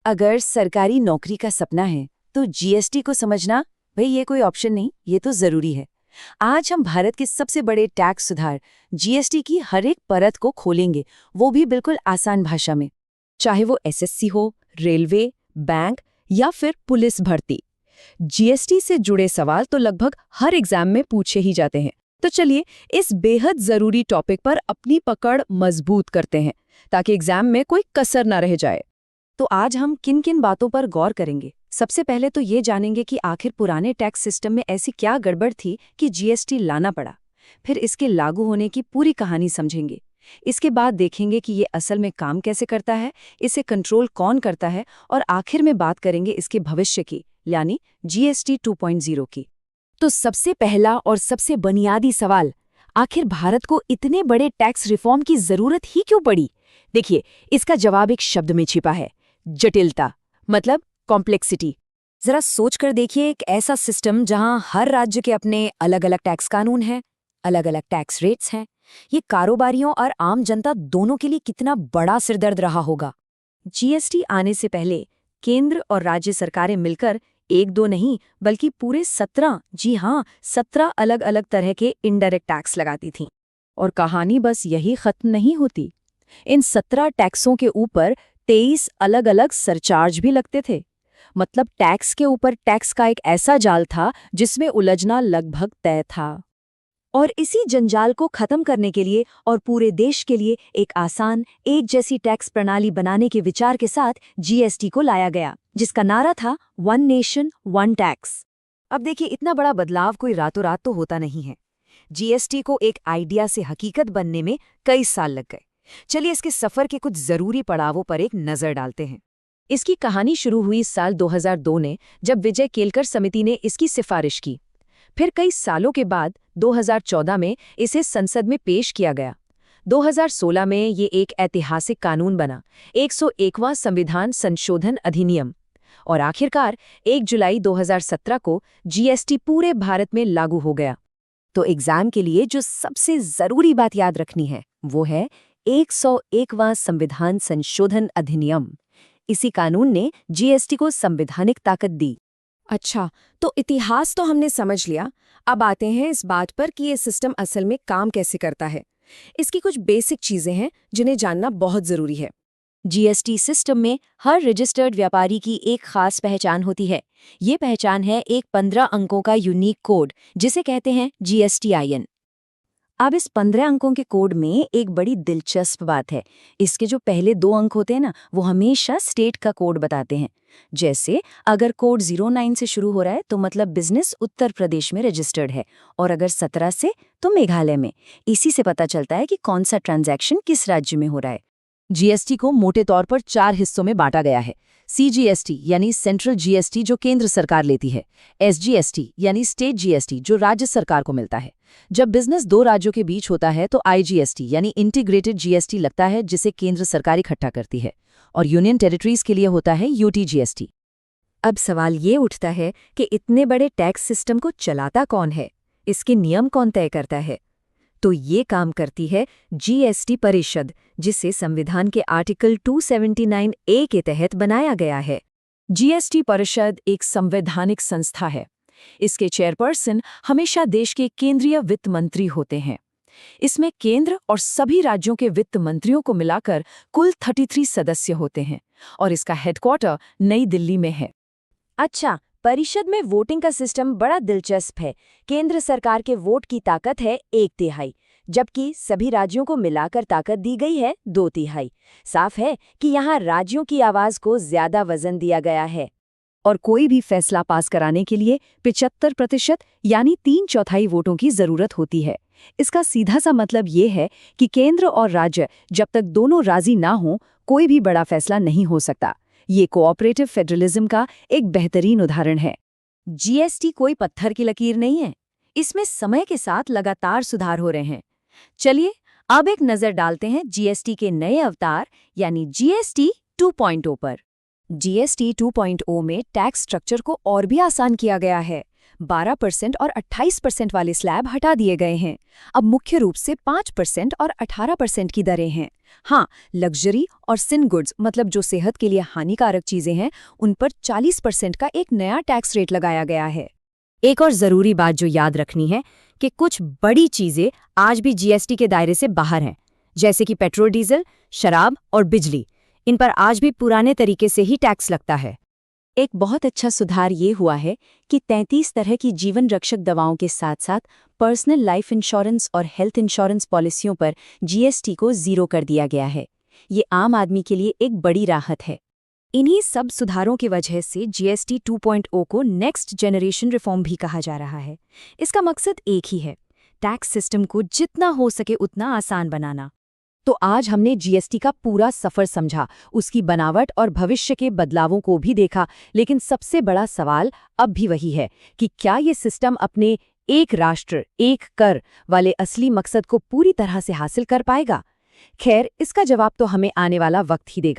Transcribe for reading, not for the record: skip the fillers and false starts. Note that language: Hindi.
अगर सरकारी नौकरी का सपना है तो जीएसटी को समझना भाई ये कोई ऑप्शन नहीं, ये तो जरूरी है। आज हम भारत के सबसे बड़े टैक्स सुधार जीएसटी की हर एक परत को खोलेंगे, वो भी बिल्कुल आसान भाषा में। चाहे वो एसएससी हो, रेलवे, बैंक या फिर पुलिस भर्ती, जीएसटी से जुड़े सवाल तो लगभग हर एग्जाम में पूछे ही जाते हैं। तो चलिए इस बेहद जरूरी टॉपिक पर अपनी पकड़ मजबूत करते हैं ताकि एग्जाम में कोई कसर ना रह जाए। तो आज हम किन किन बातों पर गौर करेंगे। सबसे पहले तो ये जानेंगे कि आखिर पुराने टैक्स सिस्टम में ऐसी क्या गड़बड़ थी कि जीएसटी लाना पड़ा। फिर इसके लागू होने की पूरी कहानी समझेंगे। इसके बाद देखेंगे कि ये असल में काम कैसे करता है, इसे कंट्रोल कौन करता है, और आखिर में बात करेंगे इसके भविष्य की, यानी जीएसटी 2.0 की। तो सबसे पहला और सबसे बुनियादी सवाल, आखिर भारत को इतने बड़े टैक्स रिफॉर्म की जरूरत ही क्यों पड़ी? देखिए, इसका जवाब एक शब्द में छिपा है, जटिलता, मतलब कॉम्प्लेक्सिटी। जरा सोच कर देखिए, एक ऐसा सिस्टम जहां हर राज्य के अपने अलग अलग टैक्स कानून हैं, अलग अलग टैक्स रेट्स हैं, ये कारोबारियों और आम जनता दोनों के लिए कितना बड़ा सिरदर्द रहा होगा। जीएसटी आने से पहले केंद्र और राज्य सरकारें मिलकर एक दो नहीं बल्कि पूरे 17, जी हाँ 17 अलग अलग तरह के इनडायरेक्ट टैक्स लगाती थीं। और कहानी बस यही खत्म नहीं होती। इन 17 टैक्सों के ऊपर 23 अलग अलग सरचार्ज भी लगते थे। मतलब टैक्स के ऊपर टैक्स का एक ऐसा जाल था जिसमें उलझना लगभग तय था। और इसी जंजाल को खत्म करने के लिए और पूरे देश के लिए एक आसान, एक जैसी टैक्स प्रणाली बनाने के विचार के साथ जीएसटी को लाया गया, जिसका नारा था वन नेशन वन टैक्स। अब देखिए, इतना बड़ा बदलाव कोई रातों रात तो होता नहीं है। जीएसटी को एक आइडिया से हकीकत बनने में कई साल लग गए। चलिए इसके सफर के कुछ जरूरी पड़ावों पर एक नजर डालते हैं। इसकी कहानी शुरू हुई साल 2002 ने, जब विजय केलकर समिति ने इसकी सिफारिश की। फिर कई सालों के बाद 2014 में इसे संसद में पेश किया गया। 2016 में ये एक ऐतिहासिक कानून बना, 101वां संविधान संशोधन अधिनियम। और आखिरकार 1 जुलाई 2017 को जीएसटी पूरे भारत में लागू हो गया। तो एग्जाम के लिए जो सबसे जरूरी बात याद रखनी है वो है 101वां संविधान संशोधन अधिनियम। इसी कानून ने जीएसटी को संवैधानिक ताकत दी। अच्छा, तो इतिहास तो हमने समझ लिया। अब आते हैं इस बात पर कि ये सिस्टम असल में काम कैसे करता है। इसकी कुछ बेसिक चीजें हैं जिन्हें जानना बहुत जरूरी है। जीएसटी सिस्टम में हर रजिस्टर्ड व्यापारी की एक खास पहचान होती है। ये पहचान है एक 15 अंकों का यूनिक कोड, जिसे कहते हैं जीएसटीआईएन। अब इस 15 अंकों के कोड में एक बड़ी दिलचस्प बात है। इसके जो पहले 2 अंक होते हैं ना, वो हमेशा स्टेट का कोड बताते हैं। जैसे अगर कोड 09 से शुरू हो रहा है तो मतलब बिजनेस उत्तर प्रदेश में रजिस्टर्ड है, और अगर 17 से तो मेघालय में। इसी से पता चलता है कि कौन सा ट्रांजैक्शन किस राज्य में हो रहा है। जीएसटी को मोटे तौर पर 4 हिस्सों में बांटा गया है। सीजीएसटी यानी सेंट्रल जीएसटी जो केंद्र सरकार लेती है, एसजीएसटी यानी स्टेट जीएसटी जो राज्य सरकार को मिलता है। जब बिजनेस 2 राज्यों के बीच होता है तो आईजीएसटी यानी इंटीग्रेटेड जीएसटी लगता है, जिसे केंद्र सरकार इकट्ठा करती है, और यूनियन टेरिटरीज के लिए होता है यूटीजीएसटी। अब सवाल ये उठता है कि इतने बड़े टैक्स सिस्टम को चलाता कौन है, इसके नियम कौन तय करता है? तो ये काम करती है जीएसटी परिषद, जिसे संविधान के आर्टिकल 279A के तहत बनाया गया है। जीएसटी परिषद एक संवैधानिक संस्था है। इसके चेयरपर्सन हमेशा देश के केंद्रीय वित्त मंत्री होते हैं। इसमें केंद्र और सभी राज्यों के वित्त मंत्रियों को मिलाकर कुल 33 सदस्य होते हैं, और इसका हेडक्वार्टर नई दिल्ली में है। अच्छा, परिषद में वोटिंग का सिस्टम बड़ा दिलचस्प है। केंद्र सरकार के वोट की ताकत है 1/3, जबकि सभी राज्यों को मिलाकर ताकत दी गई है 2/3। साफ है कि यहाँ राज्यों की आवाज को ज्यादा वजन दिया गया है। और कोई भी फैसला पास कराने के लिए 75% यानी 3/4 वोटों की जरूरत होती है। इसका सीधा सा मतलब ये है कि केंद्र और राज्य जब तक दोनों राजी ना हों, कोई भी बड़ा फैसला नहीं हो सकता। ये कोऑपरेटिव फेडरलिज्म का एक बेहतरीन उदाहरण है। जीएसटी कोई पत्थर की लकीर नहीं है। इसमें समय के साथ लगातार सुधार हो रहे हैं। चलिए अब एक नजर डालते हैं जीएसटी के नए अवतार यानी जीएसटी 2.0 पर। जीएसटी 2.0 में टैक्स स्ट्रक्चर को और भी आसान किया गया है। 12% और 28% वाले स्लैब हटा दिए गए हैं। अब मुख्य रूप से 5% और 18% की दरें हैं। हाँ, लग्जरी और सिन गुड्स मतलब जो सेहत के लिए हानिकारक चीजें हैं, उन पर 40% का एक नया टैक्स रेट लगाया गया है। एक और जरूरी बात जो याद रखनी है कि कुछ बड़ी चीजें आज भी जीएसटी के दायरे से बाहर हैं, जैसे कि पेट्रोल, डीजल, शराब और बिजली। इन पर आज भी पुराने तरीके से ही टैक्स लगता है। एक बहुत अच्छा सुधार ये हुआ है कि 33 तरह की जीवन रक्षक दवाओं के साथ साथ पर्सनल लाइफ इंश्योरेंस और हेल्थ इंश्योरेंस पॉलिसियों पर जीएसटी को 0 कर दिया गया है। ये आम आदमी के लिए एक बड़ी राहत है। इन्हीं सब सुधारों की वजह से जीएसटी 2.0 को नेक्स्ट जनरेशन रिफॉर्म भी कहा जा रहा है। इसका मकसद एक ही है, टैक्स सिस्टम को जितना हो सके उतना आसान बनाना। तो आज हमने जीएसटी का पूरा सफर समझा, उसकी बनावट और भविष्य के बदलावों को भी देखा, लेकिन सबसे बड़ा सवाल अब भी वही है कि क्या ये सिस्टम अपने एक राष्ट्र, एक कर वाले असली मकसद को पूरी तरह से हासिल कर पाएगा? खैर, इसका जवाब तो हमें आने वाला वक्त ही देगा।